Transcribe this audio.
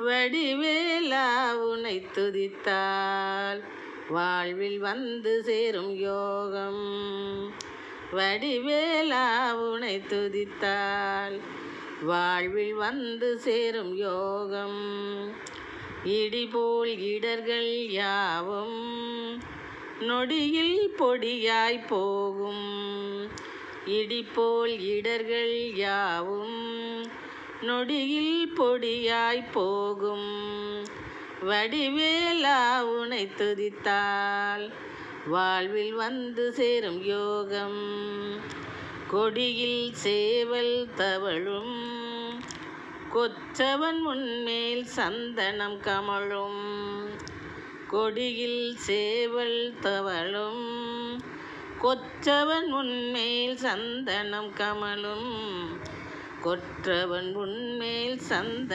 வடிவேலா உனை துதித்தால் வாழ்வில் வந்து சேரும் யோகம். வடிவேலா உனை துதித்தால் வாழ்வில் வந்து சேரும் யோகம். இடிபோல் இடர்கள் யாவும் நொடியில் பொடியாய் போகும். இடிபோல் இடர்கள் யாவும் நொடியில் பொடியாய் போகும். வடிவேலா உனை துதித்தால் வாழ்வில் வந்து சேரும் யோகம். கொடியில் சேவல் தவழும் கொற்றவன் முன்மேல் சந்தனம் கமழும். கொடியில் சேவல் தவழும் கொற்றவன் முன்மேல் சந்தனம் கமழும். கொற்றவன் முன்மேல் சந்தனம்